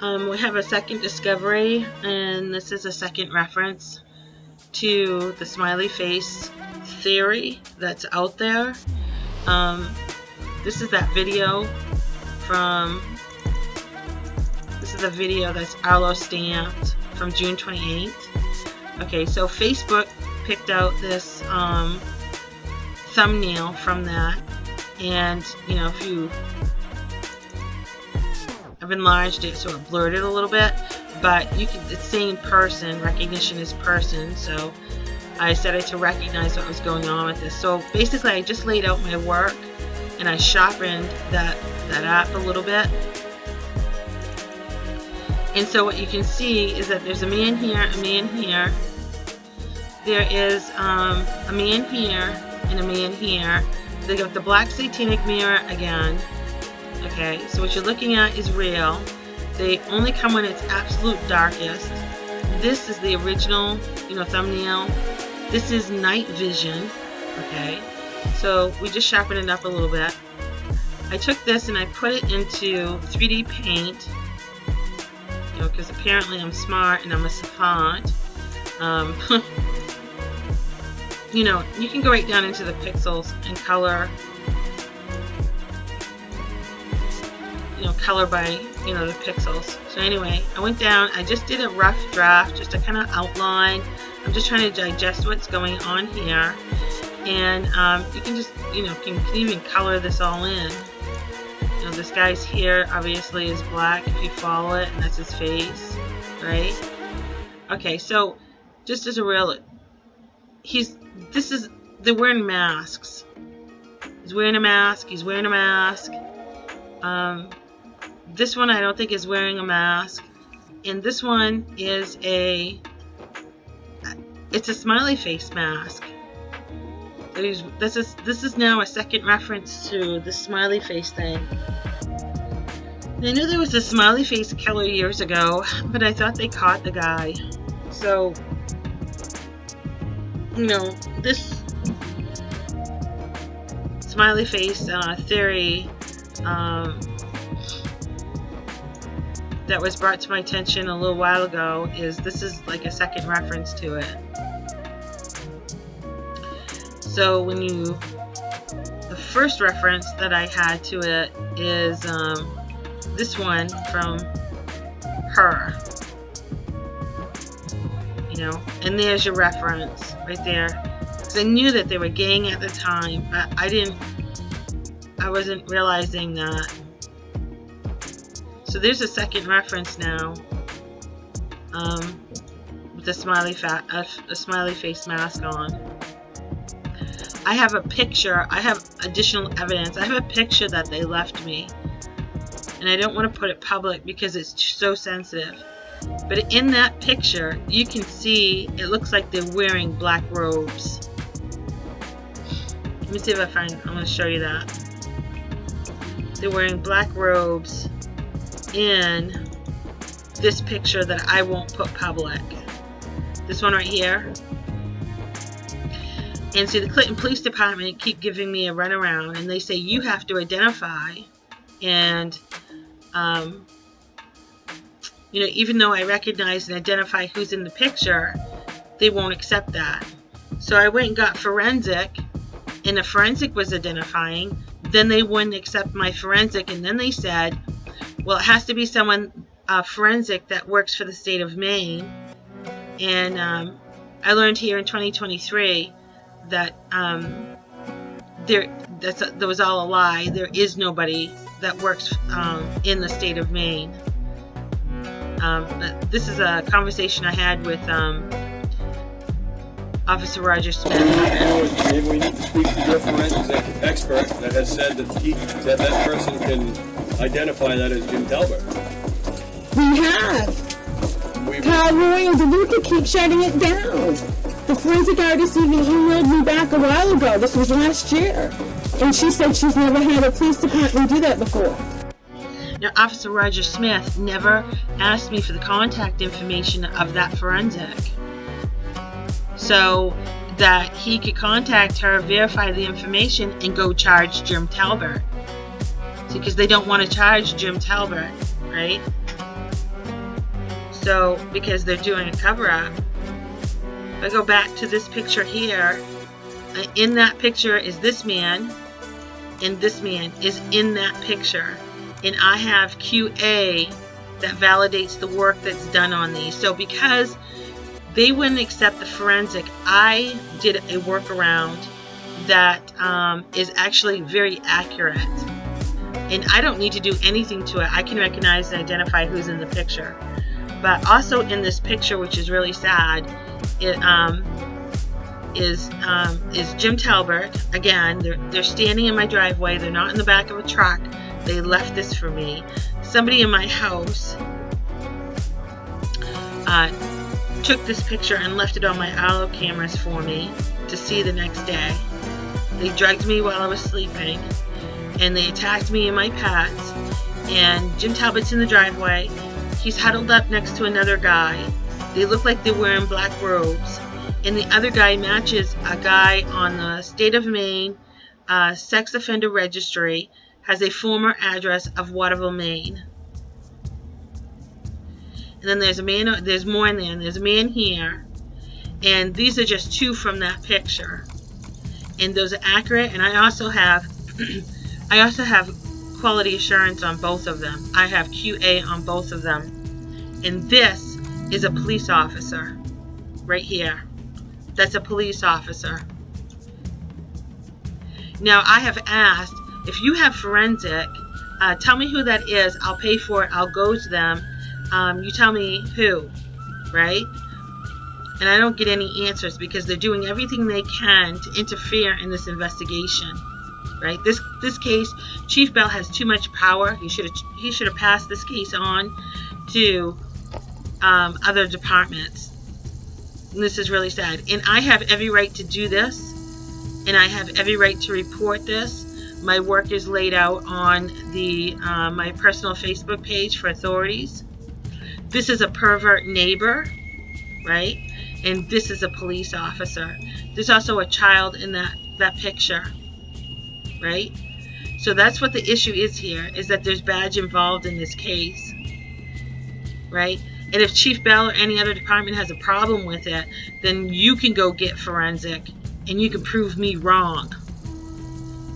We have a second discovery, and this is a second reference to the smiley face theory that's out there. This is that video this is a video that's Arlo stamped from June 28th. Okay, so Facebook picked out this thumbnail from that, and if I've enlarged it so it blurred it a little bit, but it's saying person, recognition is person, so I set it to recognize what was going on with this. So basically I just laid out my work and I sharpened that up a little bit. And so what you can see is that there's a man here, a man here. There is a man here and a man here. They got the black satanic mirror again. Okay, so what you're looking at is real. They only come when it's absolute darkest. This is the original, thumbnail. This is night vision. Okay, so we just sharpened it up a little bit. I took this and I put it into 3D Paint, because apparently I'm smart and I'm a savant. You can go right down into the pixels and color. Color by the pixels. So anyway, I went down, I just did a rough draft just to kind of outline. I'm just trying to digest what's going on here, and you can just can even color this all in. This guy's here obviously is black if you follow it, and that's his face, right? Okay, so just as a real, they're wearing masks. He's wearing a mask, he's wearing a mask. This one I don't think is wearing a mask, and this one is it's a smiley face mask. This is now a second reference to the smiley face thing. I knew there was a smiley face killer years ago, but I thought they caught the guy. So this smiley face theory that was brought to my attention a little while ago this is like a second reference to it. So the first reference that I had to it is this one from her, and there's your reference right there. Because I knew that they were gang at the time, but I wasn't realizing that. So there's a second reference now, with a smiley face mask on. I have a picture. I have additional evidence. I have a picture that they left me, and I don't want to put it public because it's so sensitive. But in that picture, you can see it looks like they're wearing black robes. Let me see if I'm going to show you that. They're wearing black robes in this picture that I won't put public. This one right here. And see, the Clinton Police Department keep giving me a runaround, and they say you have to identify, and even though I recognize and identify who's in the picture, they won't accept that. So I went and got forensic, and the forensic was identifying. Then they wouldn't accept my forensic, and then they said, well, it has to be someone forensic that works for the state of Maine. And I learned here in 2023 that that was all a lie. There is nobody that works in the state of Maine. This is a conversation I had with Officer Roger Smith. Maybe we need to speak to your forensic expert that has said that person can identify that as Jim Talbert. We have. Kyle Roy and DeLuca keep shutting it down. The forensic artist even emailed me back a while ago. This was last year. And she said she's never had a police department do that before. Now, Officer Roger Smith never asked me for the contact information of that forensic, so that he could contact her, verify the information, and go charge Jim Talbert. See, because they don't want to charge Jim Talbert, right? So, because they're doing a cover-up. If I go back to this picture here, in that picture is this man, and this man is in that picture. And I have QA that validates the work that's done on these. So because they wouldn't accept the forensic, I did a workaround that is actually very accurate. And I don't need to do anything to it. I can recognize and identify who's in the picture. But also in this picture, which is really sad, it is Jim Talbert. Again, they're standing in my driveway. They're not in the back of a truck. They left this for me. Somebody in my house took this picture and left it on my Arlo cameras for me to see the next day. They drugged me while I was sleeping, and they attacked me and my pets. And Jim Talbot's in the driveway. He's huddled up next to another guy. They look like they're wearing black robes. And the other guy matches a guy on the State of Maine Sex Offender Registry, has a former address of Waterville, Maine. And then there's a man, there's more in there, and there's a man here. And these are just two from that picture. And those are accurate, and I also have quality assurance on both of them. I have QA on both of them. And this is a police officer right here. That's a police officer. Now I have asked, if you have forensic, tell me who that is. I'll pay for it. I'll go to them. You tell me who, right? And I don't get any answers because they're doing everything they can to interfere in this investigation, right? This case, Chief Bell has too much power. He should have passed this case on to other departments. And this is really sad. And I have every right to do this, and I have every right to report this. My work is laid out on the my personal Facebook page for authorities. This is a pervert neighbor, right? And this is a police officer. There's also a child in that picture, right? So that's what the issue is here, is that there's badge involved in this case, right? And if Chief Bell or any other department has a problem with it, then you can go get forensic and you can prove me wrong.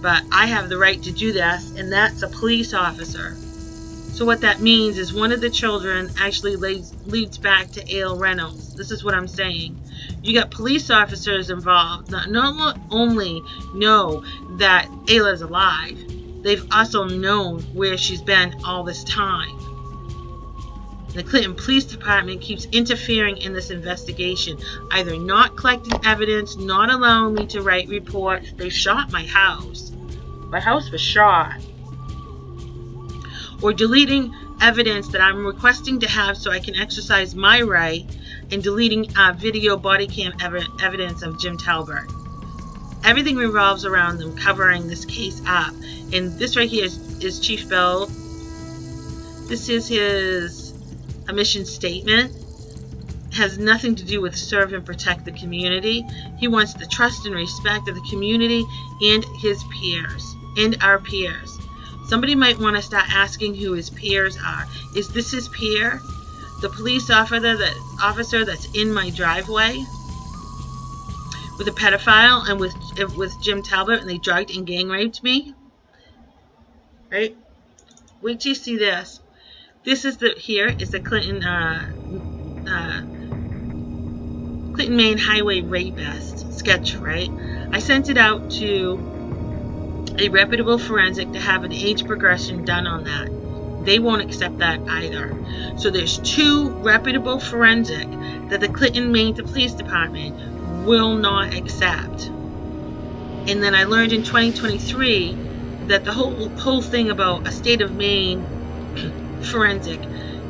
But I have the right to do this, and that's a police officer. So what that means is one of the children actually leads back to Ale Reynolds. This is what I'm saying. You got police officers involved. Not only know that Ayla's alive, they've also known where she's been all this time. The Clinton Police Department keeps interfering in this investigation, either not collecting evidence, not allowing me to write reports. They shot my house. My house was shot. Or deleting evidence that I'm requesting to have so I can exercise my right, and deleting video body cam evidence of Jim Talbert. Everything revolves around them covering this case up. And this right here is Chief Bell. This is his mission statement. It has nothing to do with serve and protect the community. He wants the trust and respect of the community and his peers, and our peers. Somebody might want to start asking who his peers are. Is this his peer? The police officer that's in my driveway with a pedophile and with Jim Talbot, and they drugged and gang raped me? Right? Wait till you see this. This is here is the Clinton Maine Highway rapist sketch, right? I sent it out to a reputable forensic to have an age progression done on that. They won't accept that either. So there's two reputable forensic that the Clinton Maine Police Department will not accept. And then I learned in 2023 that the whole thing about a state of Maine forensic,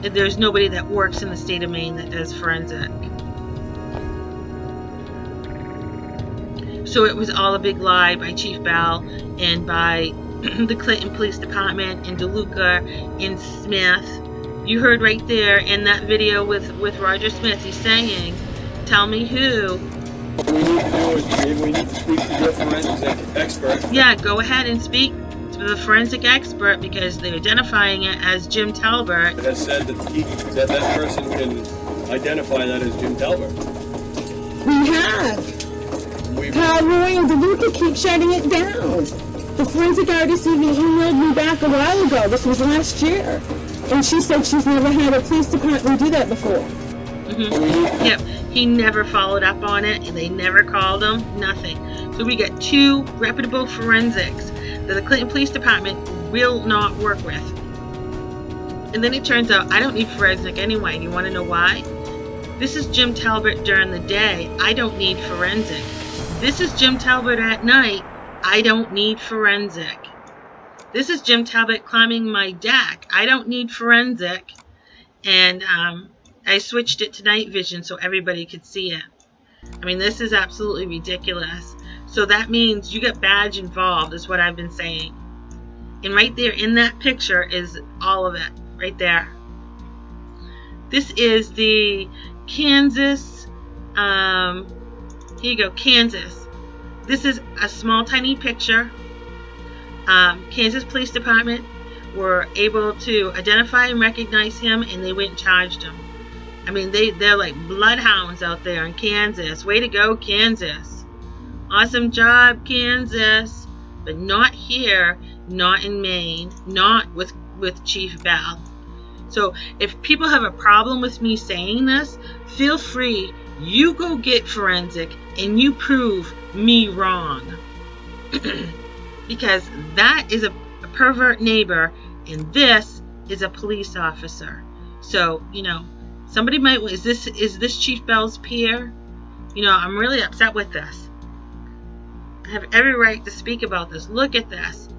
there's nobody that works in the state of Maine that does forensic. So it was all a big lie by Chief Bell and by the Clinton Police Department and DeLuca and Smith. You heard right there in that video with Roger Smith, he's saying, tell me who. What we need to do is maybe we need to speak to your forensic expert. Yeah, go ahead and speak the forensic expert, because they're identifying it as Jim Talbert. It has said that that person can identify that as Jim Talbert. We have. Kyle Roy and DeLuca keep shutting it down. The forensic artist even emailed me back a while ago. This was last year. And she said she's never had a police department do that before. Mm-hmm. Yep. He never followed up on it. They never called him. Nothing. So we got 2 reputable forensics that the Clinton Police Department will not work with. And then it turns out I don't need forensic anyway. And you want to know why? This is Jim Talbot during the day. I don't need forensic. This is Jim Talbot at night. I don't need forensic. This is Jim Talbot climbing my deck. I don't need forensic. And I switched it to night vision so everybody could see it. I mean, this is absolutely ridiculous. So that means you get badge involved, is what I've been saying. And right there in that picture is all of it. Right there. This is the Kansas. Here you go, Kansas. This is a small, tiny picture. Kansas Police Department were able to identify and recognize him, and they went and charged him. I mean, they're like bloodhounds out there in Kansas. Way to go, Kansas. Awesome job, Kansas. But not here, not in Maine, not with Chief Bell. So if people have a problem with me saying this, feel free. You go get forensic and you prove me wrong. Because that is a pervert neighbor and this is a police officer. So, you know, somebody might, is this Chief Bell's peer? You know, I'm really upset with this. I have every right to speak about this. Look at this.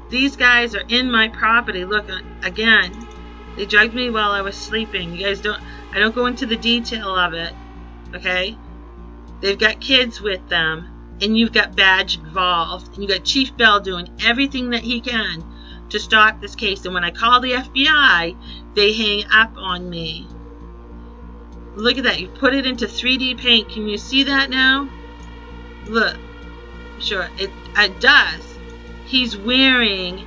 These guys are in my property. Look, again, they drugged me while I was sleeping. You guys I don't go into the detail of it. Okay? They've got kids with them, and you've got badge involved, and you've got Chief Bell doing everything that he can to stop this case. And when I call the FBI, they hang up on me. Look at that. You put it into 3D paint. Can you see that now? Look. Sure, it does. He's wearing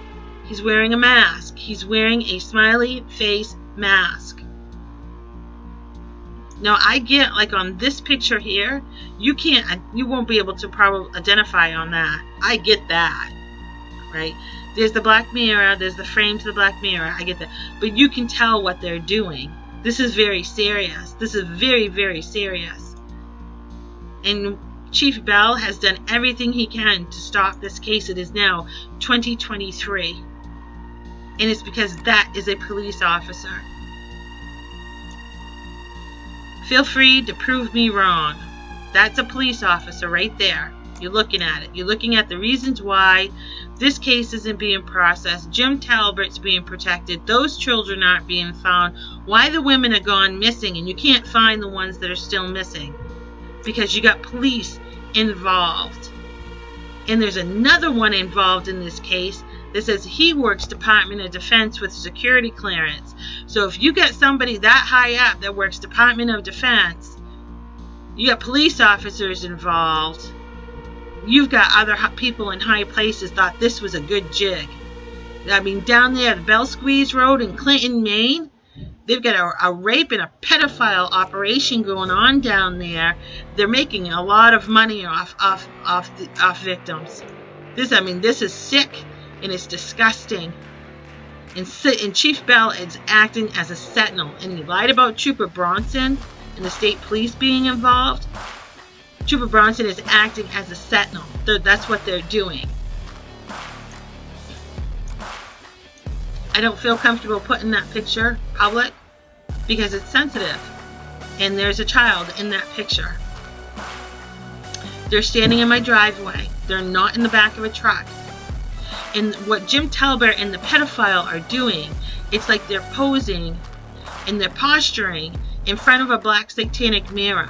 a mask. He's wearing a smiley face mask. Now I get, like on this picture here, you won't be able to probably identify on that. I get that, right? There's the black mirror, there's the frame to the black mirror, I get that. But you can tell what they're doing. This is very serious. This is very, very serious. And Chief Bell has done everything he can to stop this case. It is now 2023. And it's because that is a police officer. Feel free to prove me wrong. That's a police officer right there. You're looking at it. You're looking at the reasons why this case isn't being processed. Jim Talbert's being protected. Those children aren't being found. Why the women are gone missing and you can't find the ones that are still missing. Because you got police involved. And there's another one involved in this case that says he works Department of Defense with security clearance. So if you get somebody that high up that works Department of Defense, you got police officers involved, you've got other people in high places thought this was a good jig. I mean, down there at Bell Squeeze Road in Clinton, Maine, they've got a rape and a pedophile operation going on down there. They're making a lot of money off victims. This is sick and it's disgusting. And Chief Bell is acting as a sentinel. And he lied about Trooper Bronson and the state police being involved. Trooper Bronson is acting as a sentinel. That's what they're doing. I don't feel comfortable putting that picture public because it's sensitive. And there's a child in that picture. They're standing in my driveway. They're not in the back of a truck. And what Jim Talbert and the pedophile are doing, it's like they're posing and they're posturing in front of a black satanic mirror.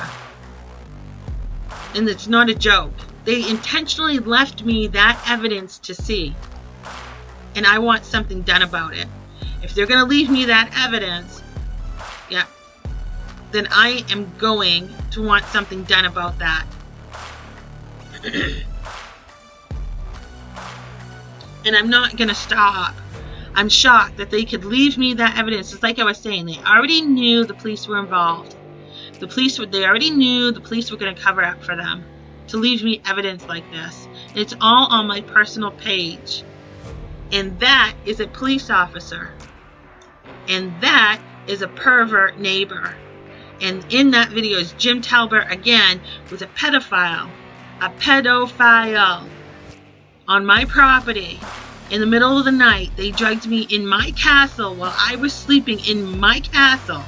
And it's not a joke. They intentionally left me that evidence to see. And I want something done about it. If they're going to leave me that evidence, yeah, then I am going to want something done about that. And I'm not going to stop. I'm shocked that they could leave me that evidence. It's like I was saying, they already knew the police were involved. They already knew the police were going to cover up for them. To leave me evidence like this. It's all on my personal page. And that is a police officer. And that is a pervert neighbor. And in that video is Jim Talbert again with a pedophile. A pedophile. On my property. In the middle of the night, they drugged me in my castle while I was sleeping in my castle.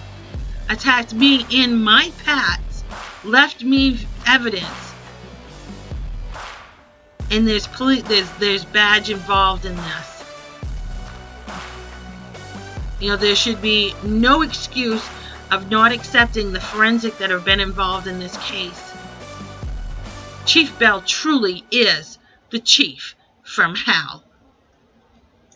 Attacked me in my pets. Left me evidence. And there's badge involved in this. You know, there should be no excuse of not accepting the forensic that have been involved in this case. Chief Bell truly is the chief from hell.